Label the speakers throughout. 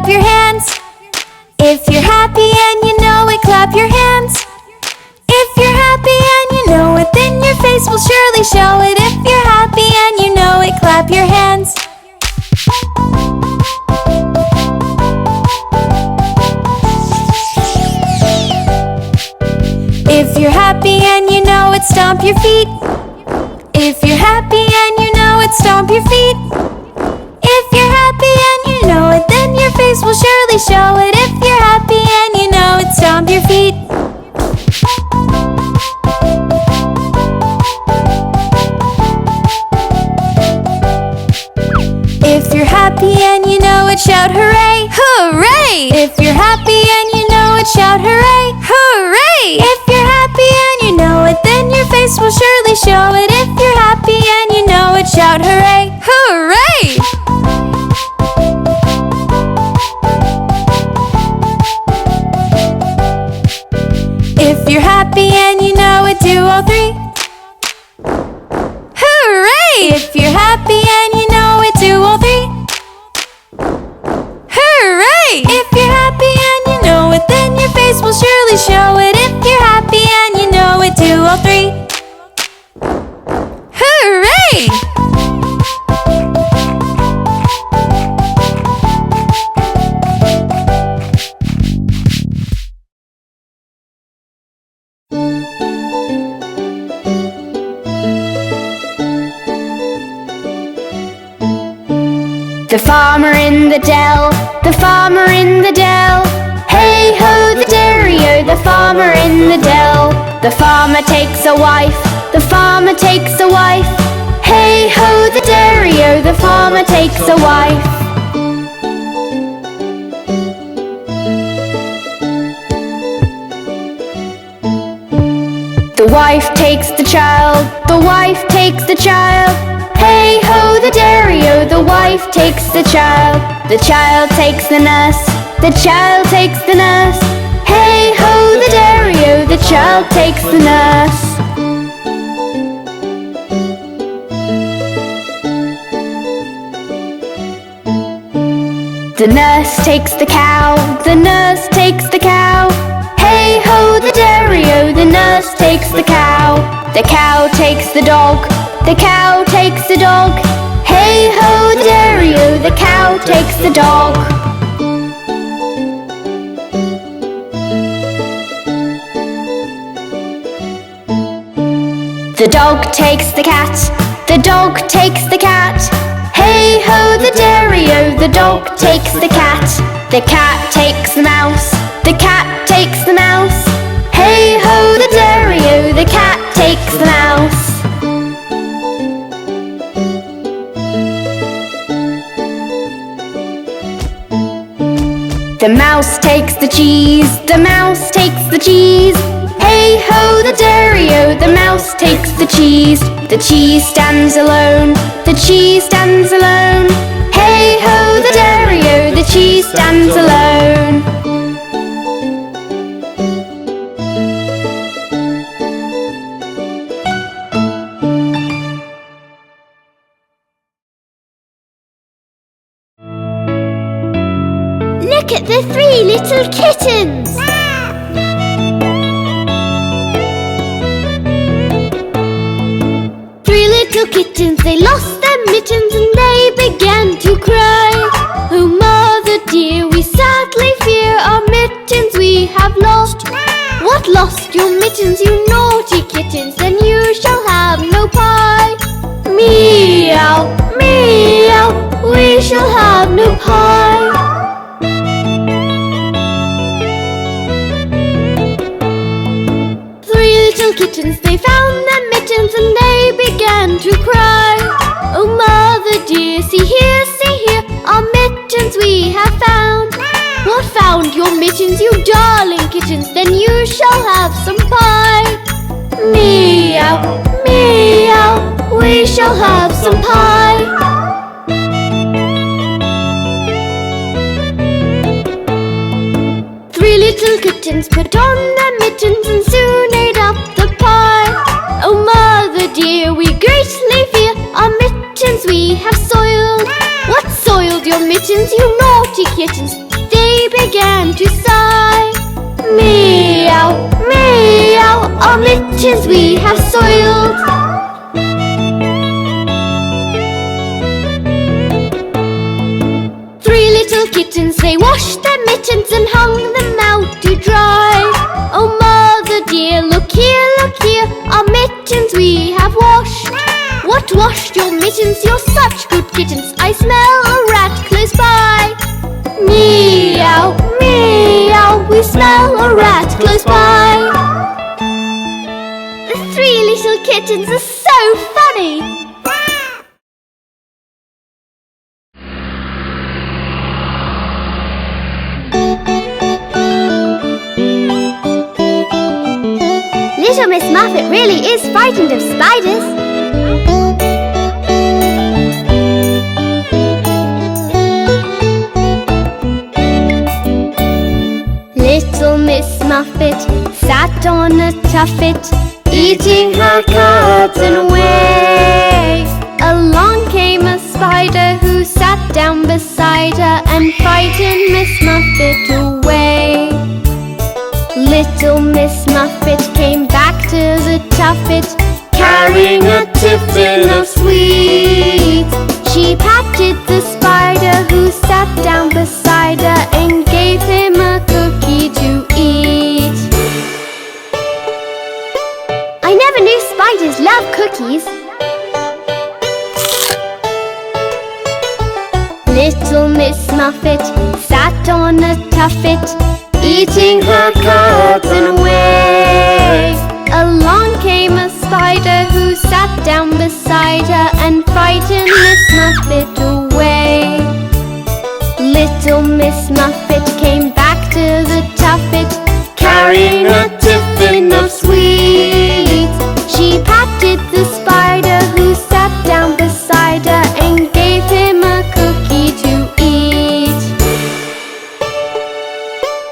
Speaker 1: clap your hands. If you're happy and you know it, clap your hands. If you're happy and you know it, then your face will surely show it. If you're happy and you know it, clap your hands. If you're happy and you know it, stomp your feet. If you're happy and you know it, stomp your feet. If you're happy and you know it, then your face will surely show it. If you're happy and you know it, stomp your feet. If you're happy and you know it, shout hooray! Hooray! If you're happy and you know it, shout hooray! Hooray! If you're happy and you know it, then your face will surely show it. If you're happy and you know it, shout hooray! Hooray! If you're happy and you know it, do all three. Hooray! If you're happy and you know it, do all three. Hooray! If you're happy and you know it, then your face will surely show it. If you're happy and you know it, do all three. Hooray!
Speaker 2: The farmer in the dell, the farmer in the dell. Hey ho, the dairy-o, the farmer in the dell. The farmer takes a wife, the farmer takes a wife. Hey ho, the dairy-o, the farmer takes a wife. The wife takes the child, the wife takes the child. Hey ho, the dairy-o, the wife takes the child. The child takes the nurse, the child takes the nurse. Hey ho, the dairy-o, the child takes the nurse. The nurse takes the cow, the nurse takes the cow. Hey ho, the dairy-o, the nurse takes the cow. The cow takes the dog, the cow takes the dog. Hey ho, the dairy-o, the cow takes the dog. The dog takes the cat, the dog takes the cat. Hey ho, the dairy-o, the dog takes the cat. The cat takes the mouse, the cat takes the mouse. Hey ho, the dairy-o, the cat takes the mouse. The mouse takes the cheese, the mouse takes the cheese. Hey ho, the dairy-o, the mouse takes the cheese. The cheese stands alone, the cheese stands alone. Hey ho, the dairy-o, the cheese stands alone.
Speaker 3: Look at the three little kittens! Three little kittens, they lost their mittens and they began to cry. Oh mother dear, we sadly fear our mittens we have lost. What, lost your mittens, you naughty kittens? Then you shall have no pie. Meow, meow, we shall have no pie. Kittens, they found their mittens and they began to cry. Oh mother dear, see here, our mittens we have found. What, found your mittens, you darling kittens? Then you shall have some pie. Meow, meow, we shall have some pie. Three little kittens put on their mittens and soon ate up the pie. Oh mother dear, we greatly fear our mittens we have soiled. What, soiled your mittens, you naughty kittens? began to sigh. Meow, meow, our mittens we have soiled. Three little kittens, they washed their mittens and hung them out to dry. Oh mother dear, look here, our mittens we have washed. What washed your mittens? You're such good kittens. I smell a rat close by. Meow, meow, we smell a rat close by. The three little kittens are so funny. Little Miss Muffet really is frightened of spiders. Little Miss Muffet sat on a tuffet, eating her cotton whey. Along came a spider who sat down beside her and frightened Miss Muffet away. Little Miss Muffet came back to the tuffet, carrying a tiffin of sweets. She patted the spider who sat down beside her and gave him a cookie to eat. I never knew spiders love cookies. Little Miss Muffet sat on a tuffet, eating her cotton whey. Along came a spider who sat down beside her and frightened Miss Muffet away. Little Miss Muffet came back to the tuffet, carrying a tiffin of sweets. She patted the spider who sat down beside her and gave him a cookie to eat.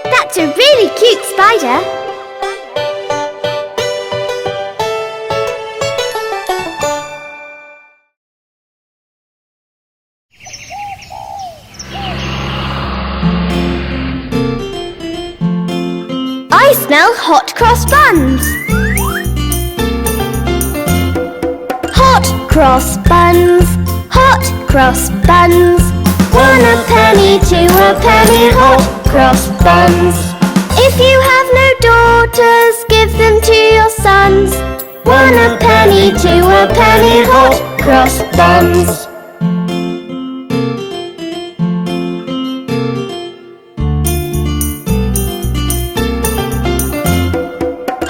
Speaker 3: That's a really cute spider. I smell hot cross buns. Hot cross buns, hot cross buns. 1 a penny, 2 a penny, hot cross buns. If you have no daughters, give them to your sons. 1 a penny, 2 a penny, hot cross buns.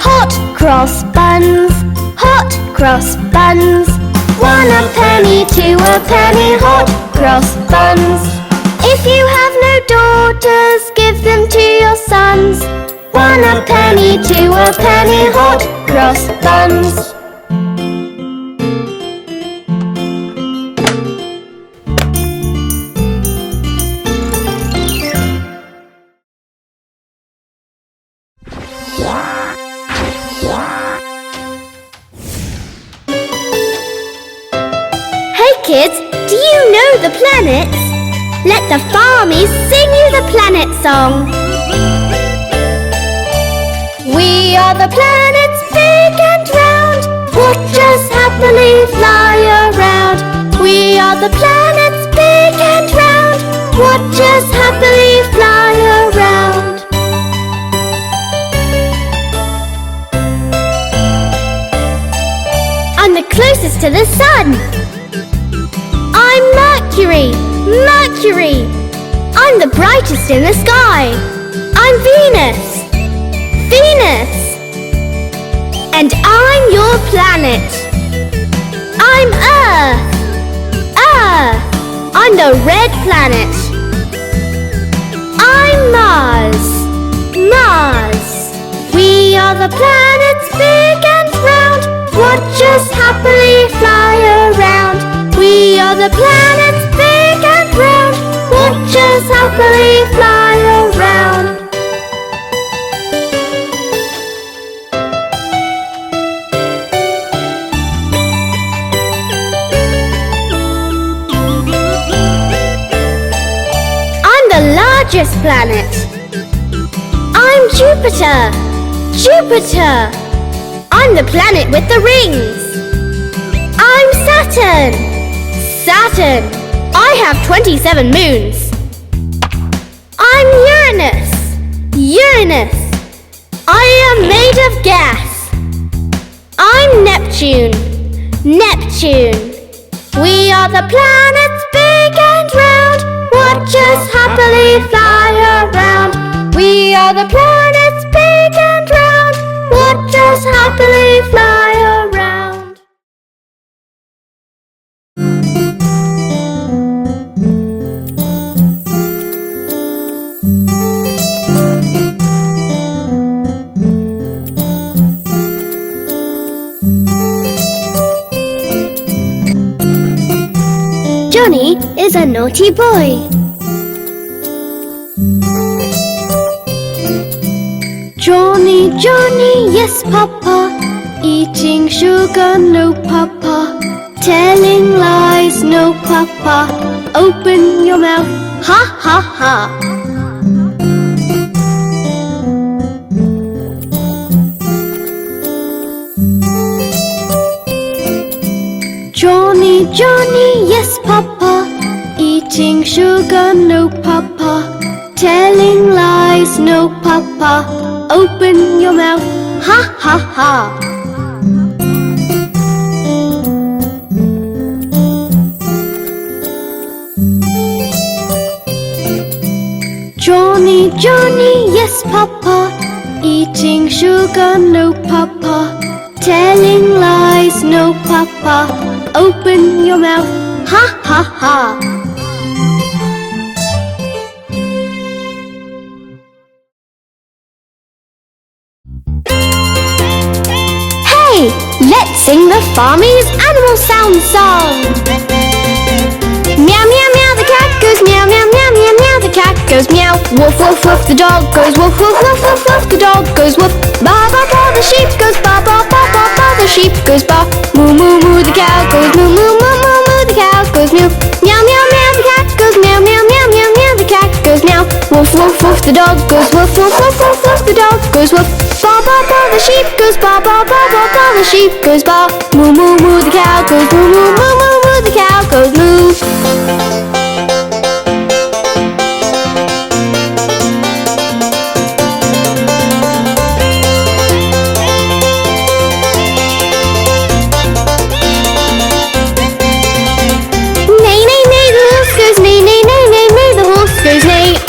Speaker 3: Hot cross buns, hot cross buns. 1 a penny, 2 a penny, hot cross buns. If you have no daughters, give them to your sons. 1 a penny, 2 a penny, hot cross buns. Kids, do you know the planets? Let the Farmees sing you the planet song. We are the planets big and round, watch us happily fly around. We are the planets big and round, watch us happily fly around. I'm the closest to the sun. I'm Mercury, Mercury. I'm the brightest in the sky. I'm Venus, Venus. And I'm your planet. I'm Earth, Earth. I'm the red planet. I'm Mars, Mars. We are the planets big and round, watch us happily fly around. We are the planets big and round, watch us happily fly around. I'm the largest planet. I'm Jupiter. Jupiter. I'm the planet with the rings. I'm Saturn. Saturn. I have 27 moons. I'm Uranus. Uranus. I am made of gas. I'm Neptune. Neptune. We are the planets big and round. Watch us happily fly around. We are the planets big and round. Watch us happily fly around. Johnny is a naughty boy. Johnny, Johnny, yes, Papa. Eating sugar, no, Papa. Telling lies, no, Papa. Open your mouth, ha, ha, ha. Johnny, Johnny, yes, Papa. Eating sugar, no, Papa. Telling lies, no, Papa. Open your mouth, ha, ha, ha. Johnny, Johnny, yes, Papa. Eating sugar, no, Papa. Telling lies, no, Papa. Open your mouth, ha, ha, ha. Hey, let's sing the Farmees animal sound song. Meow, meow, meow, the cat goes meow, meow, meow, meow, meow, the cat goes meow. Woof, woof, woof, the dog goes woof, woof, woof, woof, woof, the dog goes woof. Ba, ba, ba, the sheep goes ba, ba, ba, ba, ba, the sheep goes ba. Moo, moo, moo, the cow goes moo, moo, moo, moo, moo, the cow goes meow. Meow, meow, meow, the cat goes meow, meow, meow, meow, meow, the cat goes meow. Woof, woof, woof, the dog goes woof, woof, woof, woof, woof, the dog goes woof. Ba, ba, ba, the sheep goes ba, ba, ba, ba, ba, the sheep goes ba. Moo, moo, moo, the cow goes moo, moo, moo, moo, moo, the cow goes moo.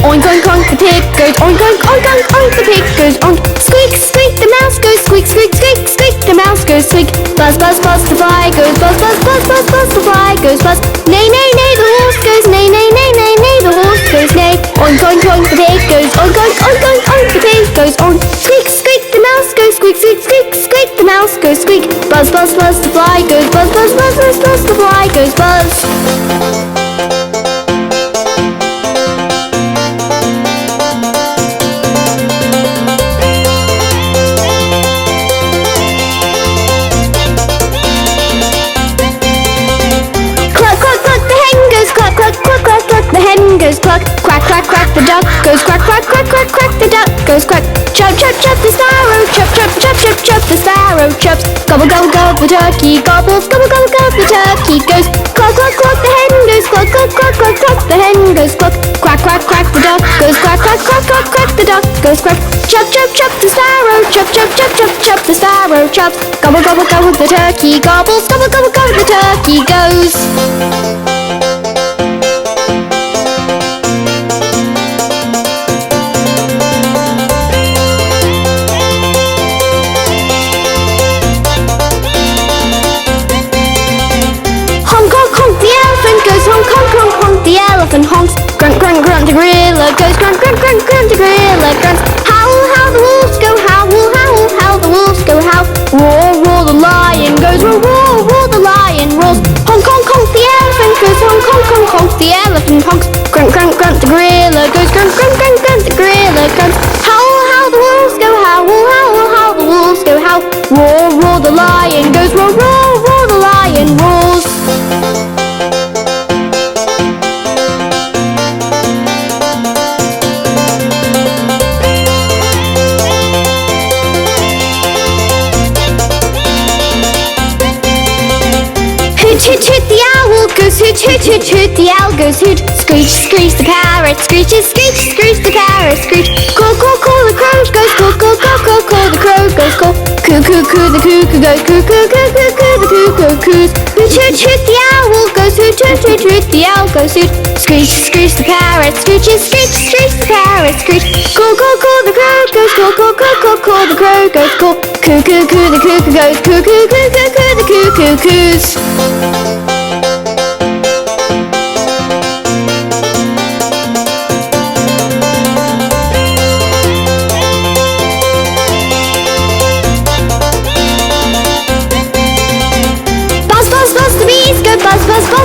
Speaker 3: Oink, oink, oink, the pig goes oink, oink, oink, oink, oink, the pig goes oink. Squeak, squeak, the mouse goes squeak, squeak, squeak, squeak, the mouse goes squeak. Buzz, buzz, buzz, the fly goes buzz, buzz, buzz, buzz, buzz, the fly goes buzz. Neigh, neigh, neigh, the horse goes neigh, neigh, neigh, neigh, neigh, the horse goes neigh. Oink, oink, oink, the pig goes oink, oink, oink, oink, oink, the pig goes oink. Squeak, squeak, the mouse goes squeak, squeak, squeak, squeak, the mouse goes squeak. Buzz, buzz, buzz, the fly goes buzz, buzz, buzz, buzz, buzz, the fly goes buzz. Goes cluck, quack, quack, quack, the duck goes quack, quack, quack, quack, quack, the duck goes quack. Chop, chop, chop, the sparrow, chop, chop, chop, chop, chop, the sparrow chops. Gobble, gobble, gobble, the turkey gobbles, gobble, gobble, gobble, the turkey goes cluck, cluck, cluck, the hen goes cluck, cluck, cluck, cluck, cluck, the hen goes cluck. Quack, quack, quack, the duck goes quack, quack, quack, quack, quack, the duck goes quack. Chop, chop, chop, the sparrow, chop, chop, chop, chop, chop, the sparrow chops. Gobble, gobble, gobble, the turkey gobbles, gobble, gobble, gobble, the turkey goes. The elephant honks, grunt, grunt, grunt, the gorilla goes grunt, grunt, grunt, grunt, the gorilla grunts. Howl, howl, the wolves go howl, howl, howl, the wolves go howl. Roar, roar, the lion goes roar, roar, roar, the lion roars. Honk, honk, honk, the elephant goes honk, honk, honk, honk, the elephant honks. Grunt, grunt, grunt, the gorilla goes grunt, grunt, grunt, grunt, the gorilla grunts. Howl, howl, the wolves go howl, howl, howl, the wolves go howl. Roar, roar, the lion goes roar, roar, roar, the lion roars. goes hoot, hoot, hoot, hoot. The owl goes hoot. Screech, screech, the parrot screeches. Screech, screech, the parrot screech. Coo, coo, coo, the crow goes coo, coo, coo, coo, coo. The crow goes coo. Coo, coo, coo, the cuckoo goes coo, coo, coo, coo, coo. The cuckoo coos. Hoot, hoot, hoot, the owl goes hoot, hoot, hoot, hoot. The owl goes hoot. Screech, screech, the parrot screeches. Screech, screech, the parrot screech. Coo, coo, coo, the crow goes coo, coo, coo, coo, coo. The crow goes coo. Coo, coo, coo, the cuckoo goes coo, coo, coo, coo, coo. The cuckoo coos.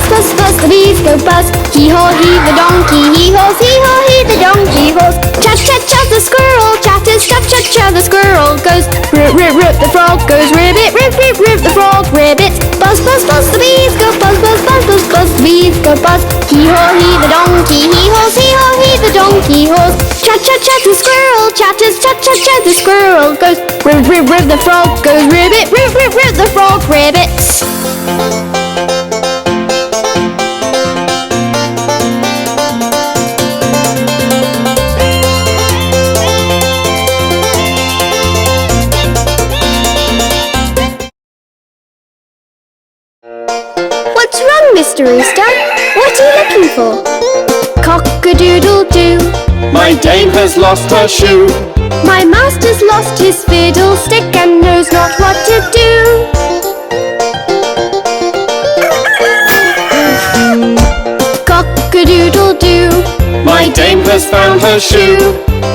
Speaker 3: Buzz, buzz, the bees go buzz. Hee-haw, hee the donkey, hee-haws, hee-haw, hee the donkey haws. Chat, chat, chat, the squirrel chatters, chat, chat, chat, the squirrel goes. Rip, rip, rip, the frog goes. Ribbit, rip, rip, rip, the frog ribbit. Buzz, buzz, buzz, the bees go buzz, buzz, buzz, buzz, buzz, the bees go buzz. Hee-haw, hee the donkey, hee-haws, hee-haw, hee the donkey haws. Chat, chat, chat, the squirrel chatters, chat, chat, chat, the squirrel goes. Rip, rip, rip, the frog goes. Ribbit, rip, rip, rip, the frog ribbits. What's wrong, Mr. Rooster? What are you looking for? Cock-a-doodle-doo.
Speaker 4: My dame has lost her shoe.
Speaker 3: My master's lost his fiddlestick and knows not what to do. Cock-a-doodle-doo.
Speaker 4: My dame has found her shoe.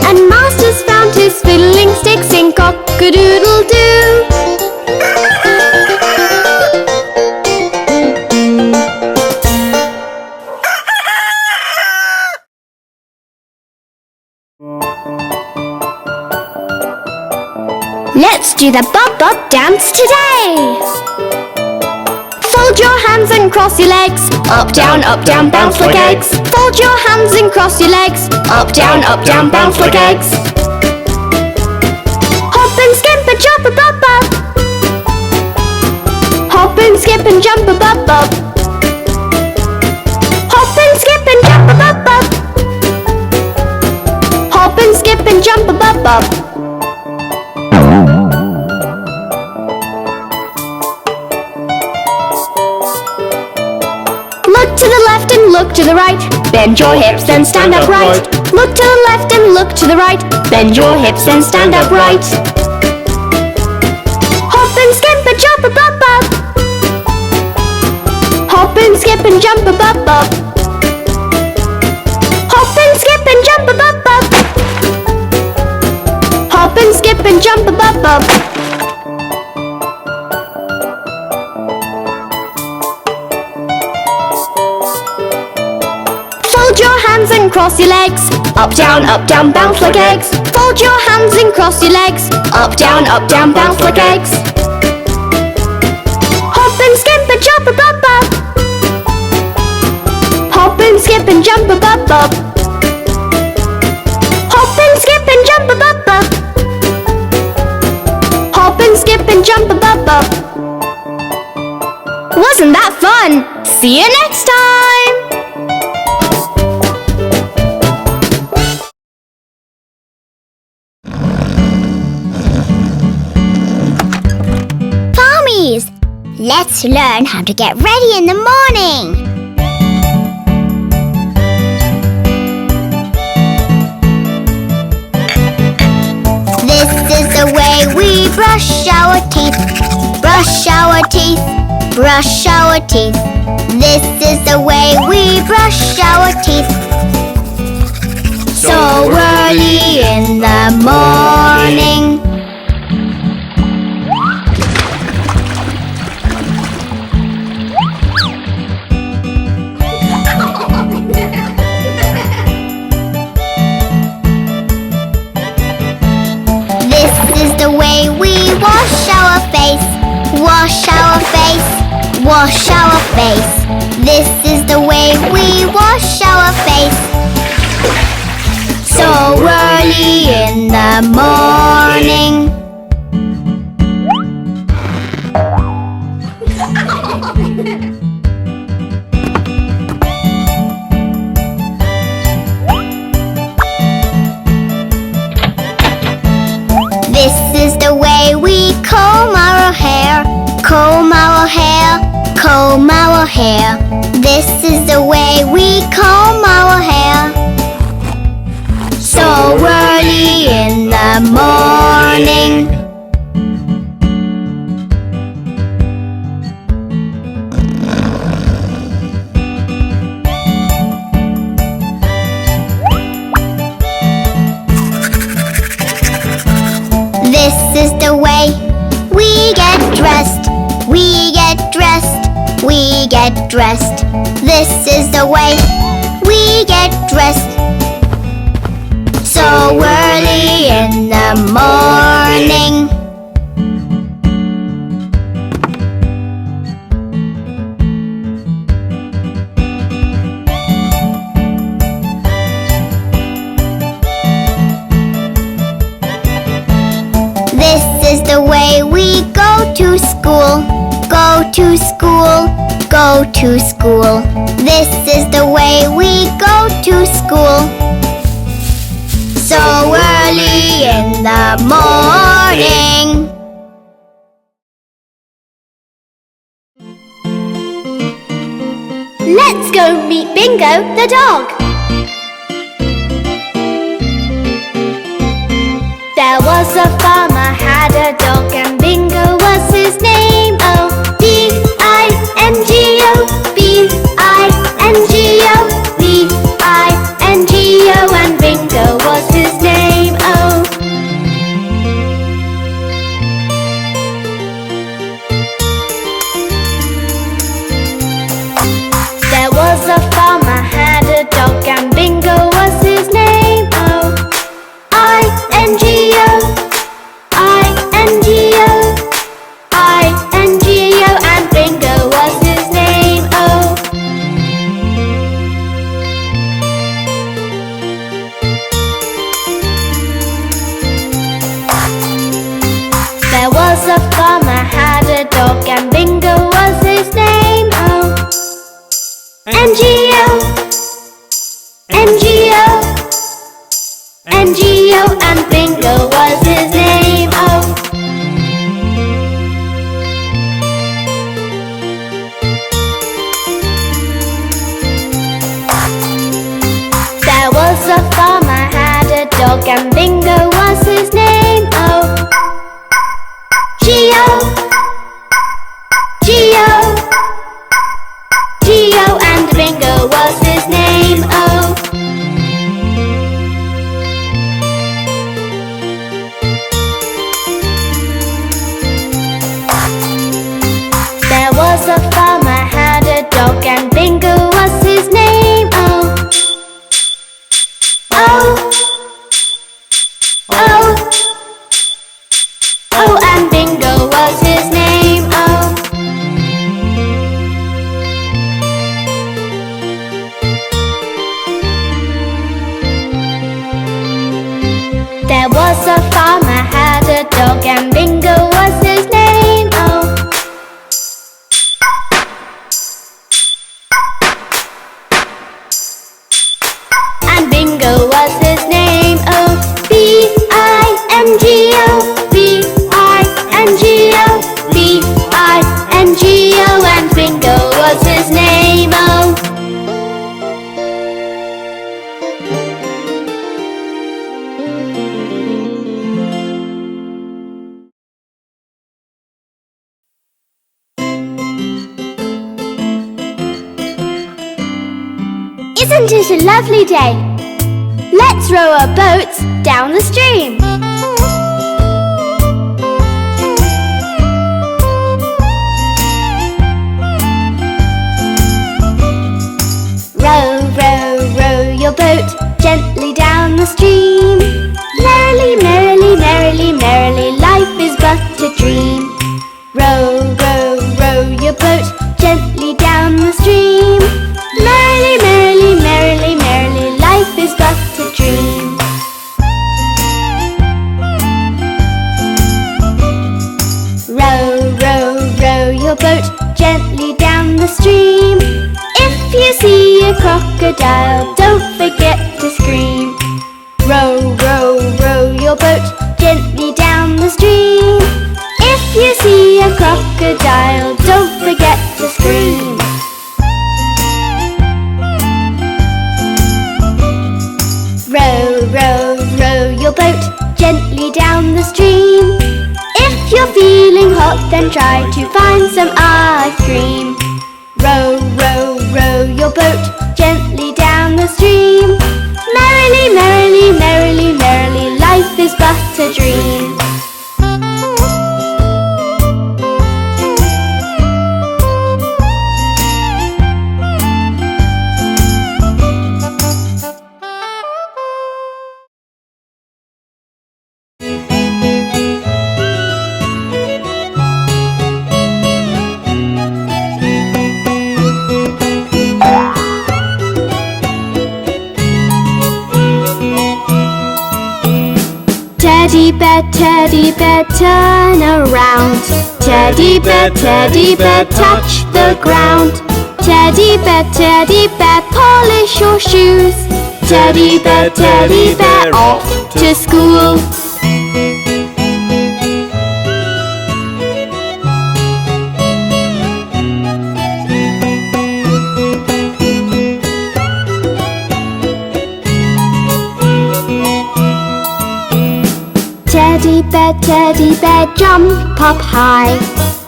Speaker 3: And master's found his fiddling stick. Sing cock-a-doodle-doo. Let's do the bob-bob dance today! Fold your hands and cross your legs. Up, down, bounce like eggs. Fold your hands and cross your legs. Up, down, bounce like eggs. Hop and skip and jump a bob-bob. Hop and skip and jump a bob-bob. Hop and skip and jump a bob-bob. Hop and skip and jump a bob-bob. Look to the left and look to the right. Bend your hips, then stand upright. Look to the left and look to the right. Bend your hips, then stand upright. Hop and skip and jump a bob-bob. Hop and skip and jump a bob-bob. Hop and skip and jump a bob-bob. Hop and skip and jump a bob-bob. Fold your hands and cross your legs. Up, down, bounce like eggs. Fold your hands and cross your legs. Up, down, bounce like eggs. Hop and skip and jump a bob-bob. Hop and skip and jump a bob-bob. Hop and skip and jump a bob-bob. Hop and skip and jump a bob-bob. Wasn't that fun? See you next time!
Speaker 5: Farmees, let's learn how to get ready in the morning. This is the way we brush our teeth. Brush our teeth. Brush our teeth. This is the way we brush our teeth. So early in the morning. This is the way we wash our face. Wash our face. Wash our face. This is the way we wash our face. So early in the morning. comb our hair. This is the way we comb our hair. So early in the morning. This is the way we get dressed. We get dressed. We get dressed. This is the way we get dressed. So early in the morning. This is the way we go to school. Go to school. Go to school. This is the way we go to school. So early in the morning.
Speaker 3: Let's go meet Bingo the dog. There was a farmer had a dog, and Bingo was his name. Oh, B-I-N-G-O, B-I-N-G-O, B-I-N-G-O, and Bingo was his name. Oh. There was a farmer had a dog, and Bingo was his name. Oh, I-N-G-O, I-N-G-O, I-N-G-O, and Bingo was his name. Oh. There was a farmer had a dog, and Bingo was his name. Oh. N-G-O, N-G-O, N-G-O, and Bingo was his name. Oh. There was a farmer had a dog, and Bingo was his name. Oh. G-O, G-O, G-O, and Bingo was his name. Oh. There was a farmer had a dog, and Bingo was his name. Oh. Oh. Oh. Oh, and Bingo was his name. Oh. There was a farmer had a dog, and Bingo was his name. Oh. And Bingo was his name. Oh. B-I-N-G-O, B-I-N-G-O, B-I-N-G-O, and Bingo was his name. Oh. Isn't it a lovely day? Let's row our boats down the stream. Row, row, row your boat gently down the stream. Merrily, merrily, merrily, merrily, life is but a dream. Row, row, row your boat gently down the stream. Merrily, merrily, merrily, merrily, life is but a dream. Row, row, row your boat gently down the stream. If you see a crocodile, don't forget to scream. Row, row, row your boat gently down the stream. If you see a crocodile, crocodile, don't forget to scream. Row, row, row your boat gently down the stream. If you're feeling hot, then try to find some ice cream. Row, row, row your boat gently down the stream. Merrily, merrily, merrily, merrily, life is but a dream. Teddy bear, turn around. Teddy bear, touch the ground. Teddy bear, polish your shoes. Teddy bear, off to school. Teddy bear, jump up high.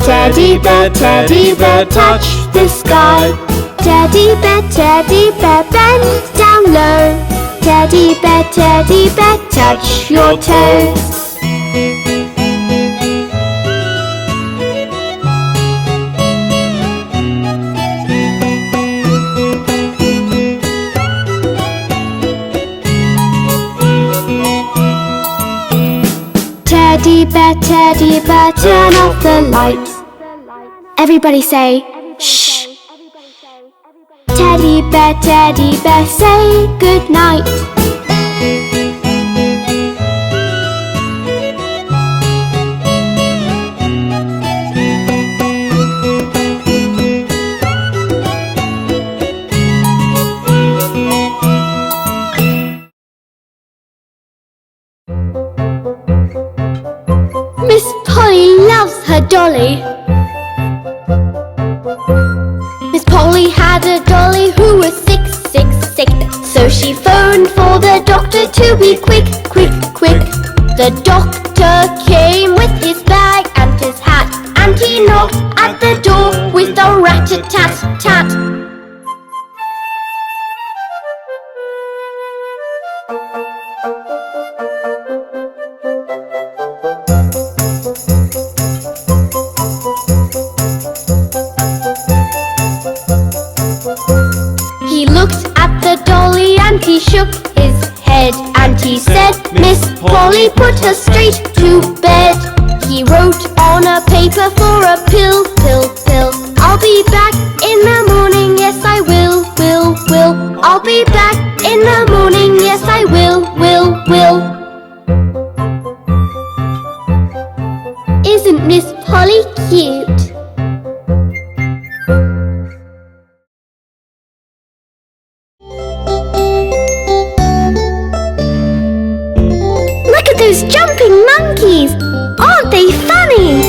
Speaker 3: Teddy bear, touch the sky. Teddy bear, bend down low. Teddy bear, touch your toes. Teddy bear, turn off the lights. Everybody say, shh. Teddy bear, say good night. Miss Polly loves her dolly. Miss Polly had a dolly who was sick. So she phoned for the doctor to be quick. The doctor came with his bag and his hat, and he knocked at the door with a rat-a-tat-tat. He looked at the dolly and he shook his head, and he said, Miss Polly, put her straight to bed. He wrote on a paper for a pill. I'll be back in the morning, yes I will. I'll be back in the morning, yes I will. Isn't Miss Polly cute? Look at those jumping monkeys! Aren't they funny?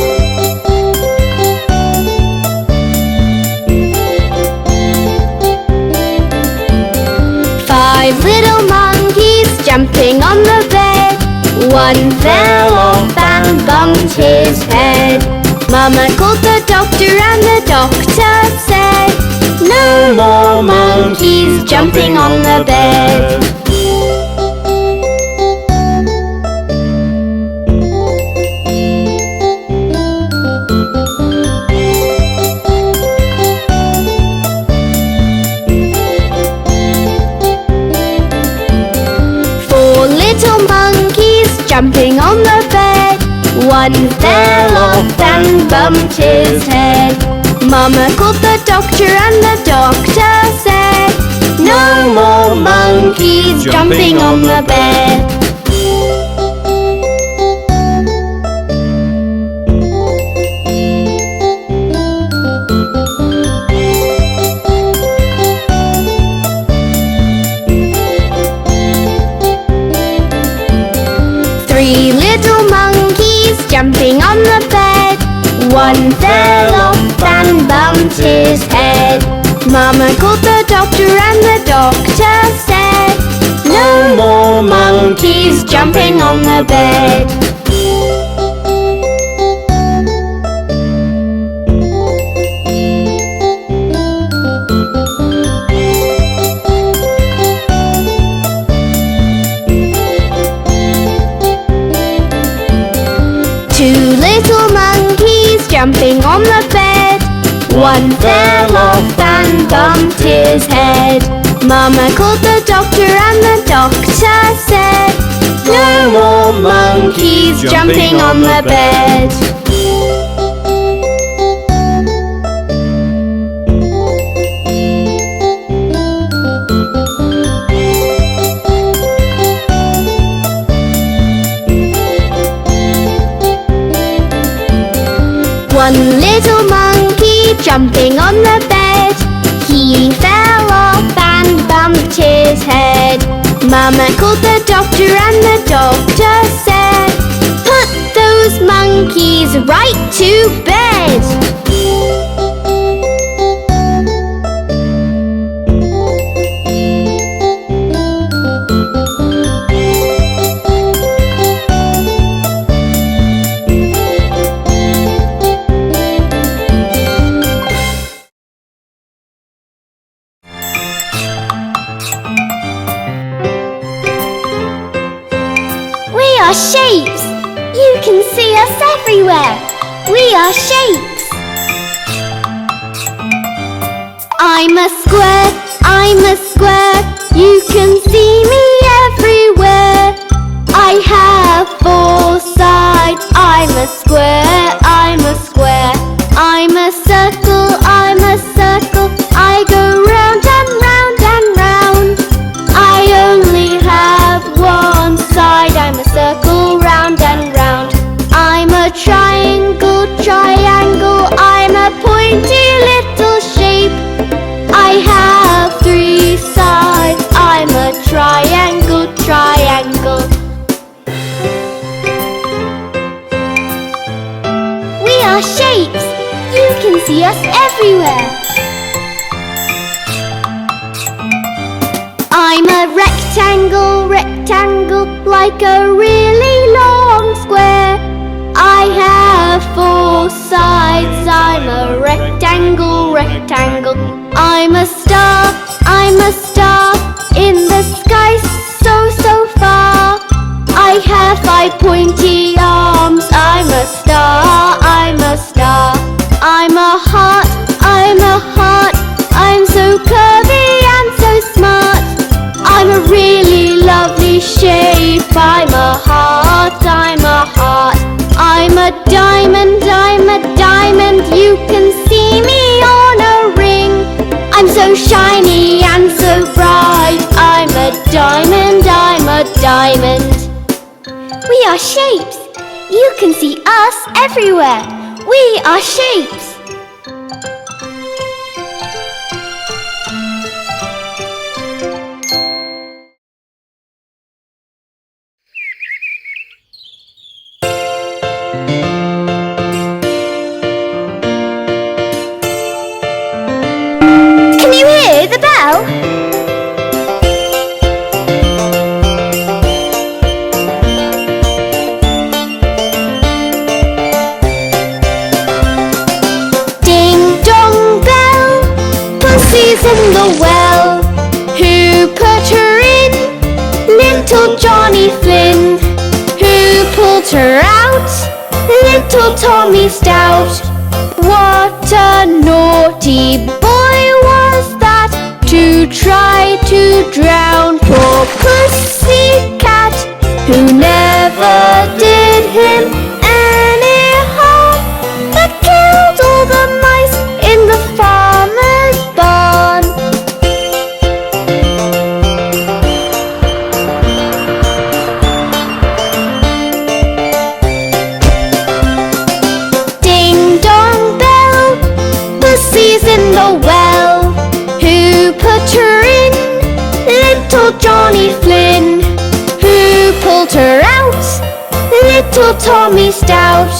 Speaker 3: 5 little monkeys jumping on the bed. One fell off and bumped his head. Mama called the doctor and the doctor said, no more monkeys jumping on the bed. Jumping on the bed. One fell off and bumped his head. Mama called the doctor and the doctor said, no more monkeys jumping on the bed. Jumping on the bed.
Speaker 2: One fell off and bumped his head. Mama called the doctor and the doctor said, no more monkeys jumping on the bed. Two little monkeys jumping on the bed. One fell off and bumped his head. Mama called the doctor and the doctor said, no more monkeys jumping on the bed. One little monkey jumping on the bed. He fell off and bumped his head. Mama called the doctor and the doctor said, put those monkeys right to bed. We are shapes. You can see us everywhere. We are shapes. I'm a square. I'm a square. You can see me everywhere. I have four sides. I'm a square. I'm a square. I'm a circle. I'm a circle. I go round and round and round. I only have one side. I'm a circle, round and round. I'm a triangle, triangle. I'm a pointy little shape. I have three sides. I'm a triangle, triangle. We are shapes. You can see us everywhere. I'm a rectangle, rectangle, like a really long square. I have four sides. I'm a rectangle, rectangle. I'm a star, in the sky so, so far. I have five pointy arms. I'm a star, I'm a star. I'm a heart, I'm so curvy and so smart. I'm a really lovely shape. I'm a heart, I'm a heart. I'm a diamond, you can see me on a ring. I'm so shiny and so bright. I'm a diamond, I'm a diamond. We are shapes. You can see us everywhere. We are shapes. Can you hear the bell? Ding dong bell, Pussy's in the well. Who put her in? Little Johnny Flynn. Who pulled her out? Little Tommy Stout. What a naughty boy was that, to try to drown poor Pussycat, who never did him any harm, but killed all the mice in the farmer's barn. Ding dong bell, Pussy's in the well. Who put her in? Little Johnny Flynn. Who pulled her out? Little Tommy Stout.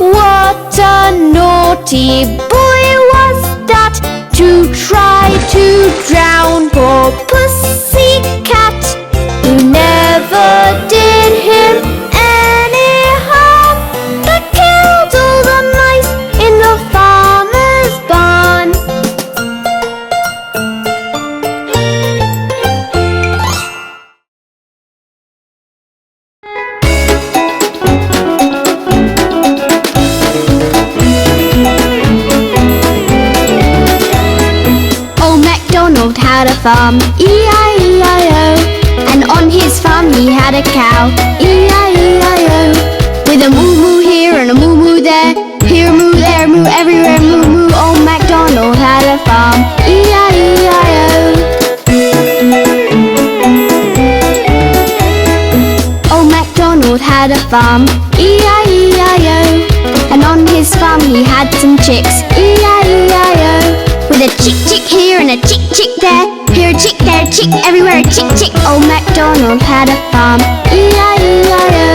Speaker 2: What
Speaker 3: a naughty boy was that, to try to drown poor Pussycat, who never did him any harm, but killed all the mice in the farmer's barn. Old MacDonald had a farm, E-I-E-I-O, and on his farm he had a cow, E-I-E-I-O, with a moo-moo here and a moo-moo there, here a moo, there a moo, everywhere moo-moo. Old MacDonald had a farm, E-I-E-I-O. Old MacDonald had a farm, E-I-E-I-O, and on his farm he had some chicks, E-I-E-I-O, with a chick here and a chick there, here a chick, there a chick, everywhere a chick. Old MacDonald had a farm, E-I-E-I-O.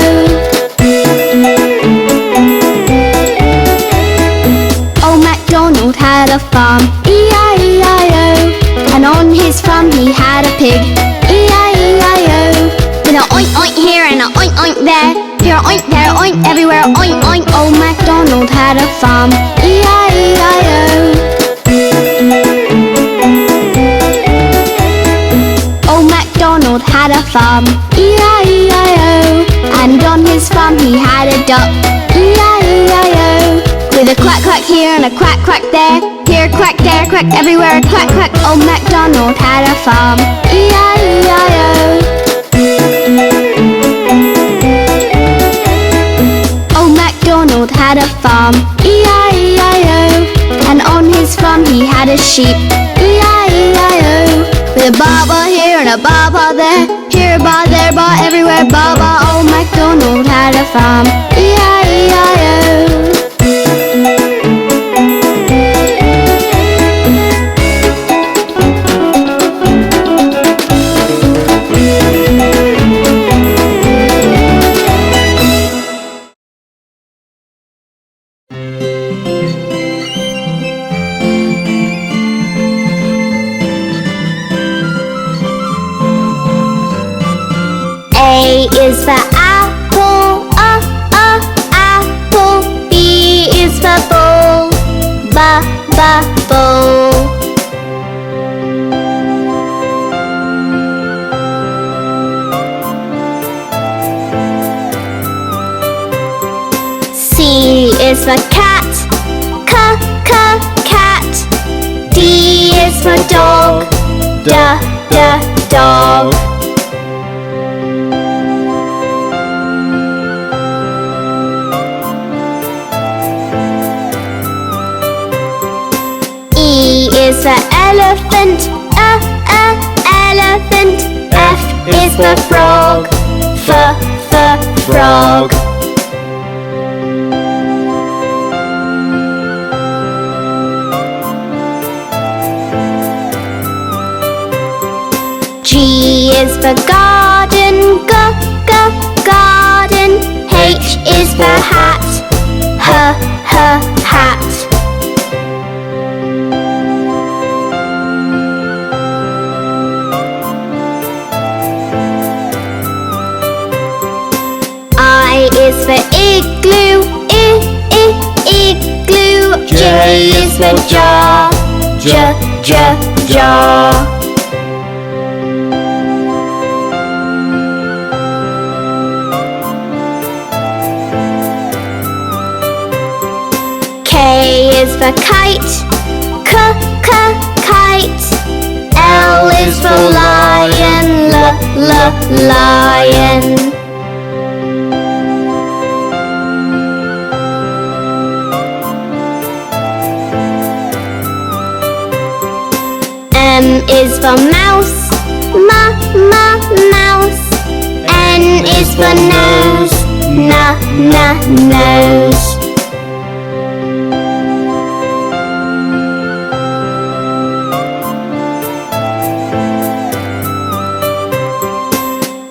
Speaker 3: Old MacDonald had a farm, E-I-E-I-O, and on his farm he had a pig, E-I-E-I-O, with a oink oink here and a oink oink there, here a oink, there a oink, everywhere oink oink. Old MacDonald had a farm, E-I-E-I-O. Old MacDonald had a farm, E-I-E-I-O, and on his farm he had a duck, E-I-E-I-O, with a quack quack here and a quack quack there, here a quack, there a quack, everywhere a quack quack. Old MacDonald had a farm, E-I-E-I-O. Old MacDonald had a farm, E-I-E-I-O, and on his farm he had a sheep, E-I-E-I-O, with a baa-baa here and a baa-baa there, here a baa, there a baa, everywhere baa-baa. Old MacDonald had a farm, E-I-E-I-O.
Speaker 5: A is for apple, apple. B is for bowl, bowl. C is for cat, cat. D is for dog, dog. E is for elephant, elephant. F is for frog, frog. G is for garden, garden. H is for hat, hat. I is for igloo, igloo. J is for jar, jar. K is for kite, kite. L is for lion, lion. M is for mouse, mouse. N is for nose, nose.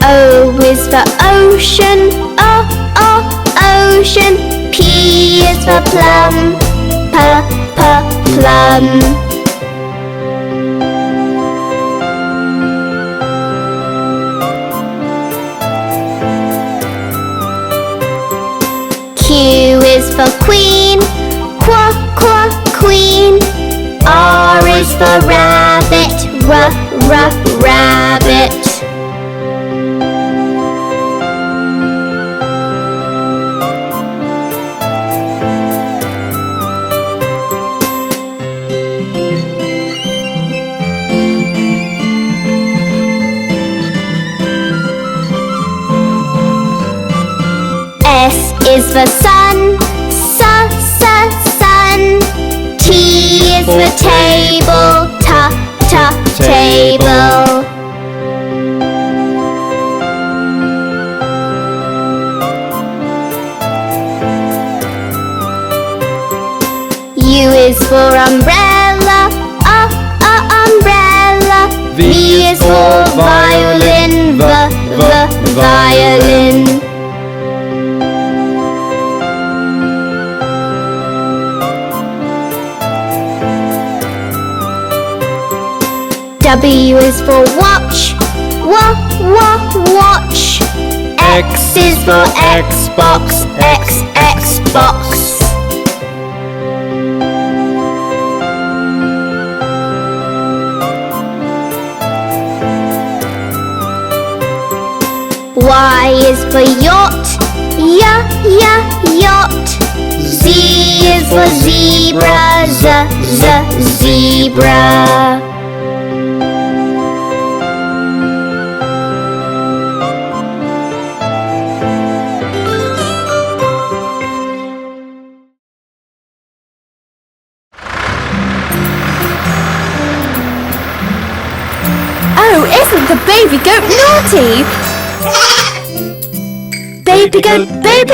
Speaker 5: O is for ocean, ocean. P is for plum, plum. Q is for queen, queen. R is for rabbit, rabbit. S is for sun, sun. T is for table, table. U is for umbrella, umbrella. V is for violin, violin. W is for watch, watch. X is for Xbox, Xbox. Y is for yacht, yacht. Z is for zebra, zebra.
Speaker 1: Oh, isn't the baby goat naughty? Baby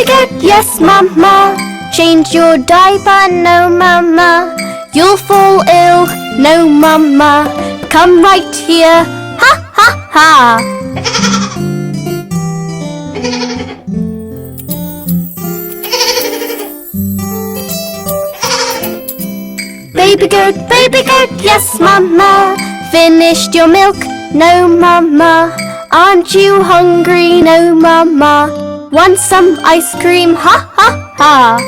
Speaker 1: goat, yes mama. Change your diaper, no mama. You'll fall ill, no mama. Come right here, ha ha ha. Baby goat, yes mama. Finished your milk? No mama. Aren't you hungry? No mama. Want some ice cream? Ha ha ha.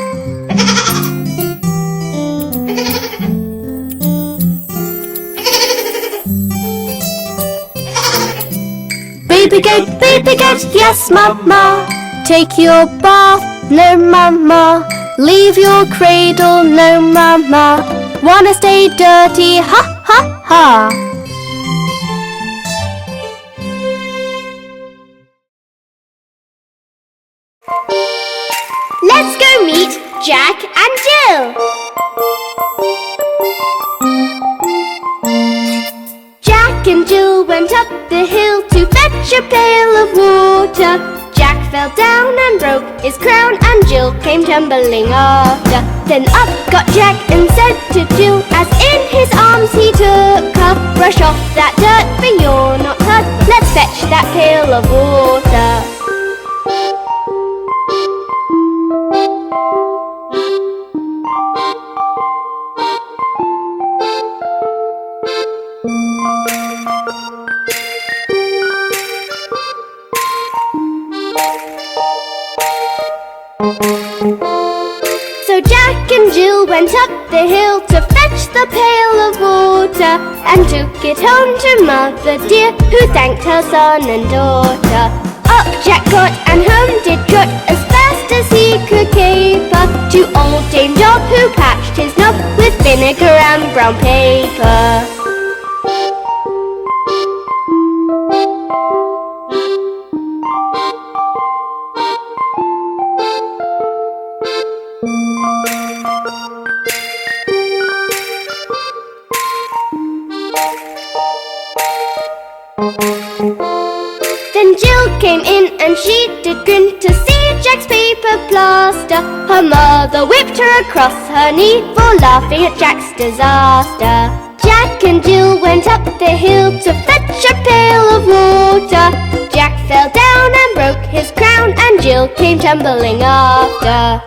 Speaker 1: Baby goat, yes mama. Take your bath? No mama. Leave your cradle? No mama. Wanna stay dirty? Ha ha ha.
Speaker 3: Let's go meet Jack and Jill. Jack and Jill went up the hill to fetch a pail of water. Jack fell down and broke his crown, and Jill came tumbling after. Then up got Jack and said to Jill, as in his arms he took her, brush off that dirt, for you're not hurt. Let's fetch that pail of water. So Jack and Jill went up the hill to fetch the pail of water, and took it home to Mother dear, who thanked her son and daughter. Up Jack got and home did trot, as fast as he could caper, to old Dame Dob, who patched his knob with vinegar and brown paper. Then Jill came in and she did grin to see Jack's paper plaster. Her mother whipped her across her knee for laughing at Jack's disaster. Jack and Jill went up the hill to fetch a pail of water. Jack fell down and broke his crown, and Jill came tumbling after.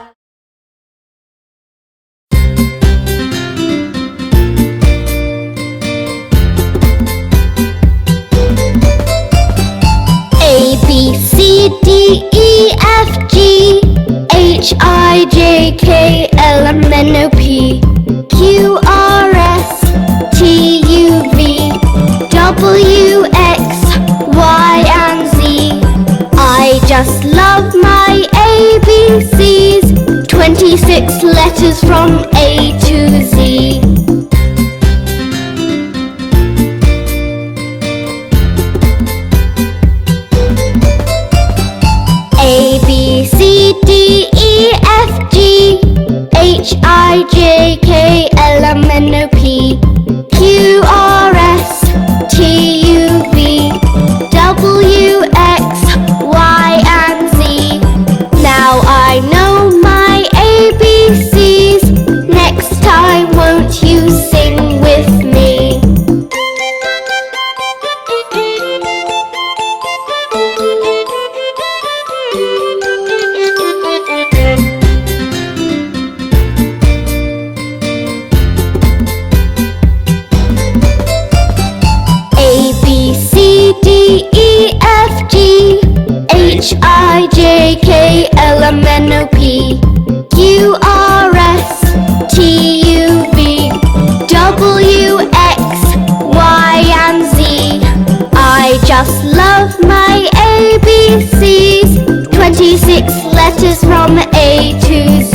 Speaker 3: won't you sing with me? A, B, C, D, E, F, G, H, I, J, K, L, M, N, O, P, Q, R, S, T, U, V, W, X, Y, and Z. I just love my ABCs. 26 letters from A to Z.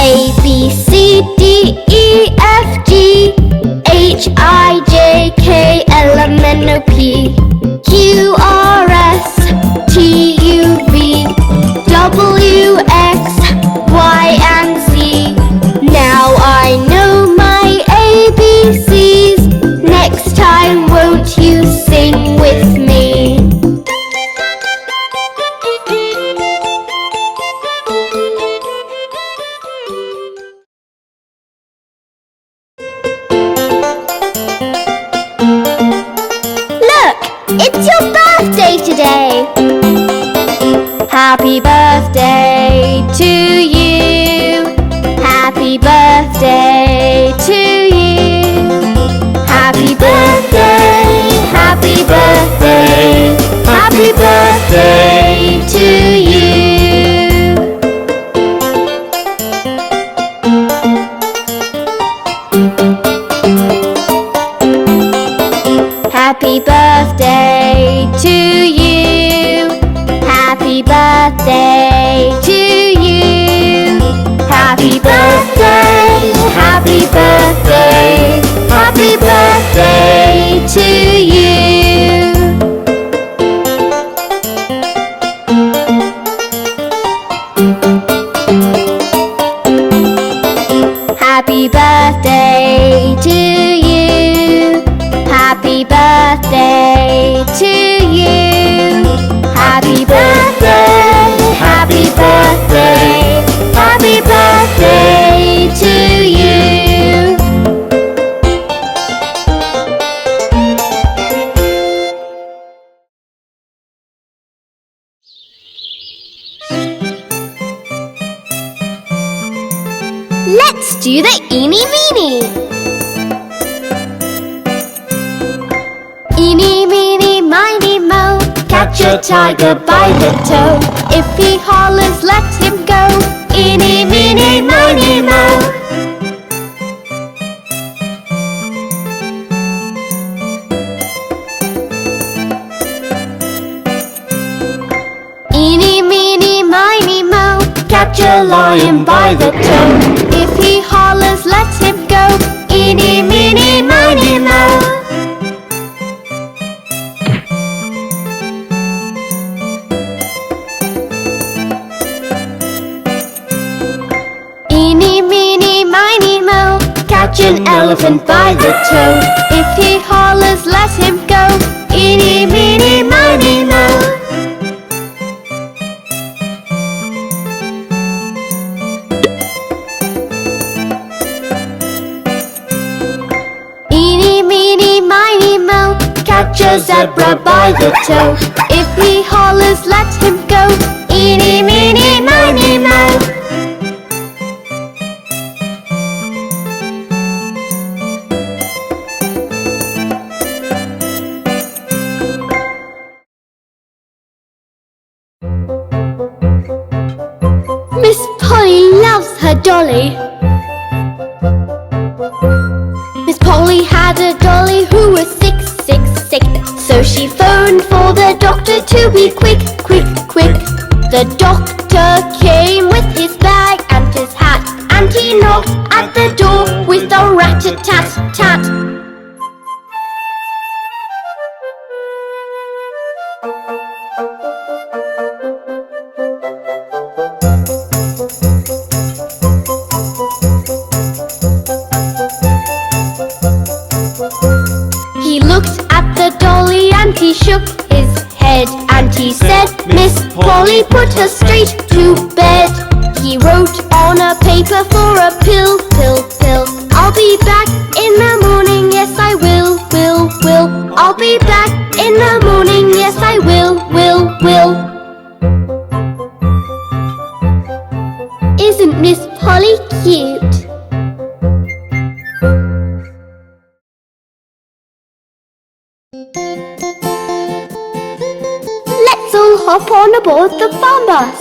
Speaker 3: A, B, C, D, E, F, G, H, I, J, K, L, M, N, O, P, Q, R, S, T, U, V, W, X, Y, and Z. Now I know my ABCs. Next time won't you sing with me?
Speaker 2: It's your birthday today!
Speaker 3: Happy birthday to you. Happy birthday to you. Happy birthday, happy birthday, happy birthday to you. Happy birthday to you. Happy birthday to you. Happy birthday, happy birthday, happy birthday to you. Happy birthday to you. Happy birthday to you. Happy birthday, happy birthday, happy birthday to you.
Speaker 2: Let's do the eeny meeny!
Speaker 3: Eeny, meeny, miny, moe, catch a tiger by the toe. If he hollers, let him go. Eeny, meeny, miny, moe. Eeny, meeny, miny, moe, catch a lion by the toe. If he hollers, let him go. Eeny, meeny, miny, moe. Eeny, meeny, miny, moe, catch an elephant by the toe. If he hollers, let him go. Eeny, meeny, miny, moe. Eeny, meeny, miny, moe, catch a zebra by the toe. If he hollers, let him go. Eeny, meeny, miny, moe. Miss Polly loves her dolly. Miss Polly had a dolly who was sick, sick, sick. So she phoned for the doctor to be quick, quick, quick. The doctor came with his bag and his hat, and he knocked at the door with a rat-a-tat-tat. He looked at the dolly and he shook his head And he said, Miss Polly put her straight to bed. He wrote on a paper for a pill, pill, pill. I'll be back in the morning, yes I will, will, will. I'll be back in the morning, yes I will, will, will. Isn't Miss Polly cute? Let's all hop on aboard the farm bus.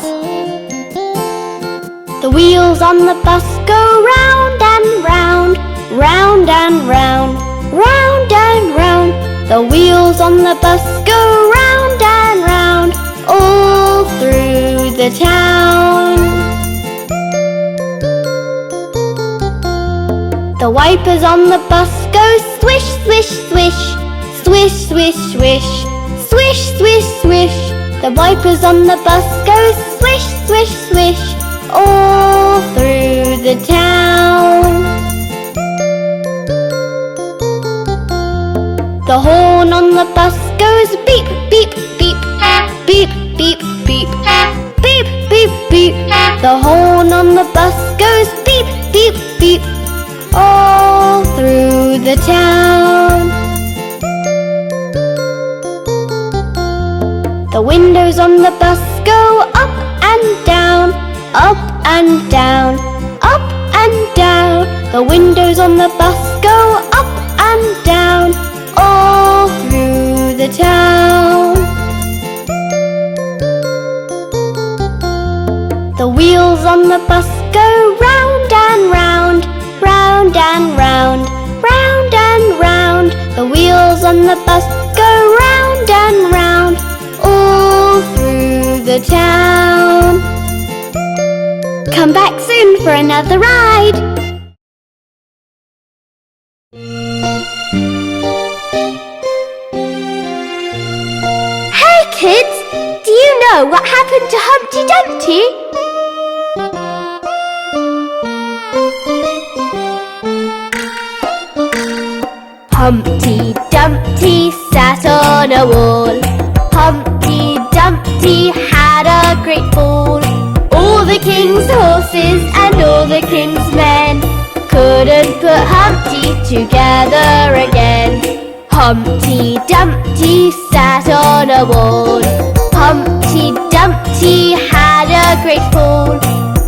Speaker 3: The wheels on the bus go round and round, round and round, round and round. The wheels on the bus go round and round, all through the town. The wipers on the bus go swish, swish, swish, swish, swish, swish, swish, swish, swish. The wipers on the bus go swish, swish, swish, all through the town. The horn on the bus goes beep, beep, beep, beep, beep, beep, beep, beep, beep. The horn on the bus goes beep, beep, beep, all through the town. The windows on the bus go up and down, up and down, up and down. The windows on the bus go up and down, all through the town. The wheels on the bus go round and round, round and round, round and round. The wheels on the bus go round and round, all through the town. Come back soon for another ride. Hey kids, do you know what happened to Humpty Dumpty? Humpty Dumpty sat on a wall. Humpty Dumpty had a great fall. All the king's horses and all the king's men couldn't put Humpty together again. Humpty Dumpty sat on a wall. Humpty Dumpty had a great fall.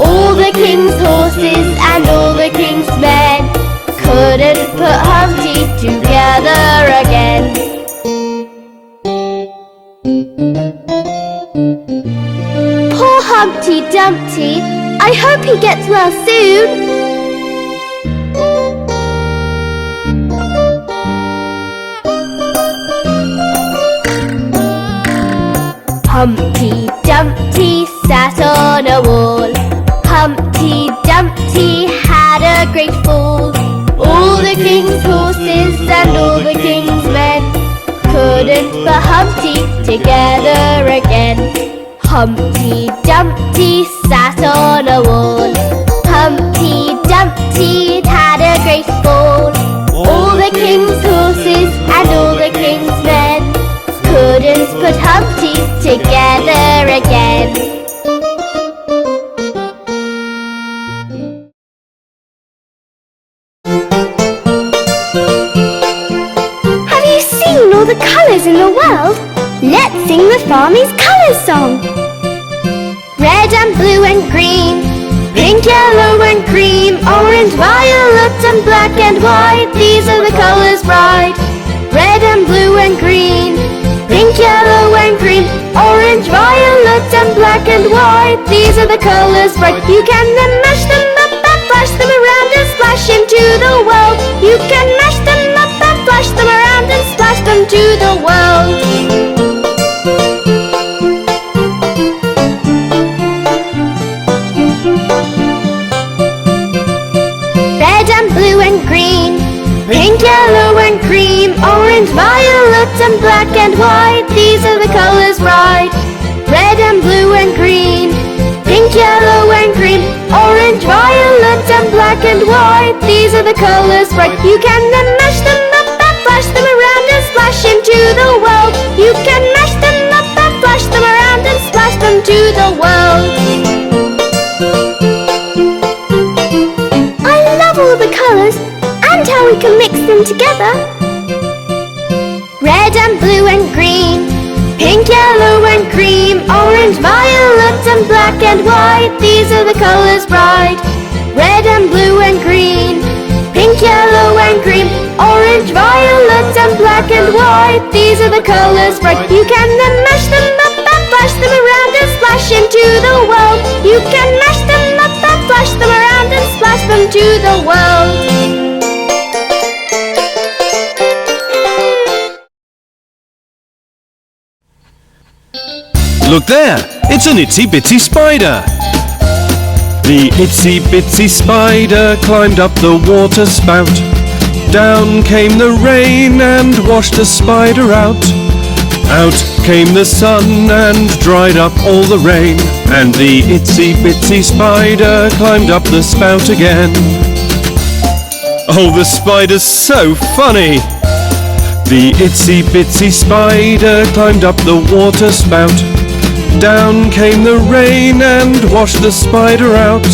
Speaker 3: All the king's horses and all the king's men couldn't put Humpty together again. Poor Humpty Dumpty, I hope he gets well soon. Humpty Dumpty sat on a wall. Humpty Dumpty had a great fall. All the king's horses and all the king's men couldn't put Humpty together again. Humpty Dumpty sat on a wall. Humpty Dumpty had a great fall. All the king's horses and all the king's men couldn't put Humpty together again. Have you seen all the colours in the world? Let's sing the Farmees colours song. Red and blue and green, pink, yellow and cream, orange, violet and black and white. These are the colours bright. Red and blue and green, pink, yellow and green, orange, violet and black and white. These are the colours bright. You can then mash them up and flash them around and splash into the world. You can mash them up and flash them around and splash them to the world. Blue and green, pink, yellow and cream, orange, violet and black and white. These are the colours bright. Red and blue and green, pink, yellow and green, orange, violet and black and white. These are the colours bright. You can then mash them up and flash them around and splash into the world. You can mash them up and flash into the world. I love all the colours and how we can mix them together. Red and blue and green, pink, yellow and cream, orange, violet and black and white. These are the colours bright. Red and blue and green, pink, yellow and cream, orange, violet and black and white. These are the colours bright. You can then mash them up and flash them around and splash into the world. You can mash them up and flash them around and splash them to the world.
Speaker 6: Look there, it's an itsy-bitsy spider. The itsy-bitsy spider climbed up the water spout. Down came the rain and washed the spider out. Out came the sun and dried up all the rain. And the itsy-bitsy spider climbed up the spout again. Oh, the spider's so funny! The itsy-bitsy spider climbed up the water spout. Down came the rain and washed the spider out.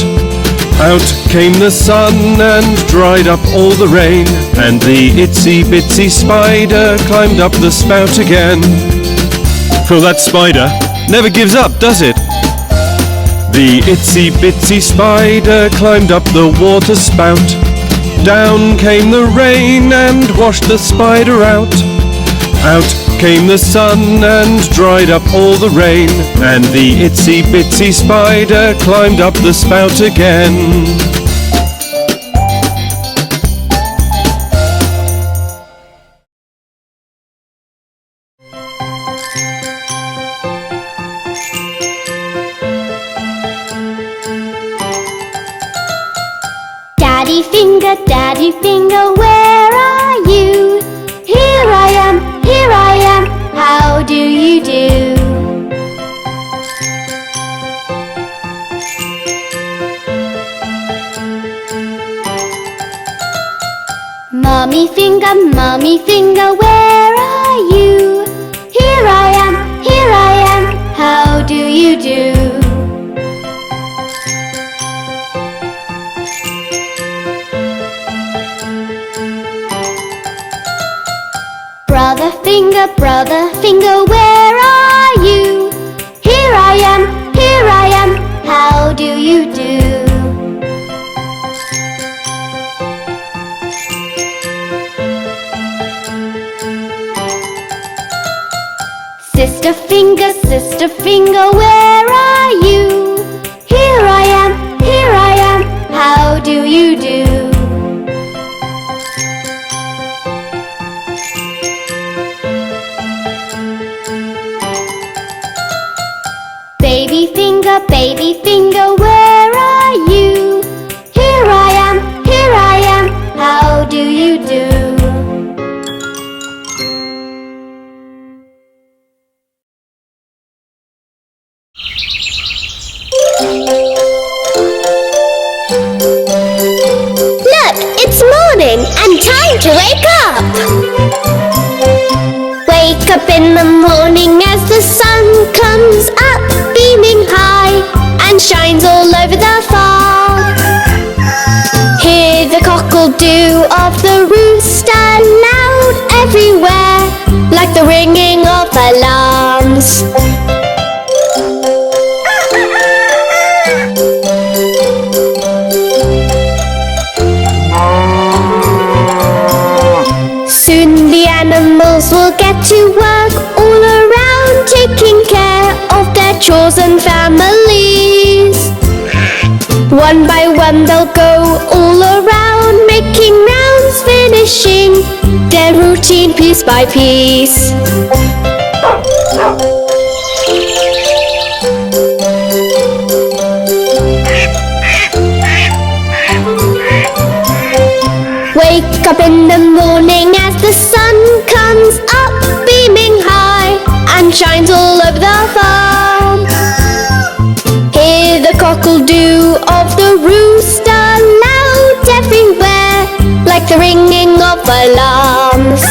Speaker 6: Out came the sun and dried up all the rain. And the itsy-bitsy spider climbed up the spout again. Well, that spider never gives up, does it? The itsy-bitsy spider climbed up the water spout. Down came the rain and washed the spider out. Out came the sun and dried up all the rain. And the itsy-bitsy spider climbed up the spout again.
Speaker 3: Daddy finger, where are you? Here I am, how do you do? Mommy finger, where are you? Here I am, how do you do? Brother finger, where are you? Here I am, how do you do? Sister finger, where are you? Here I am, how do you do? Baby finger, where are you? Here I am, how do you do?
Speaker 5: Look, it's morning and time to wake up. Wake up in the morning as the sun comes up, beaming high and shines all over the farm. Hear the cockle-doo of the rooster loud everywhere, like the ringing of alarms. Soon the animals will get to work all around, taking care of their chores and families. One by one they'll go all around, making rounds, finishing their routine piece by piece. Wake up in the morning as the sun comes up, beaming high and shines all over the farm. Hear the cockle-doo of the rooster loud everywhere, like the ringing of alarms.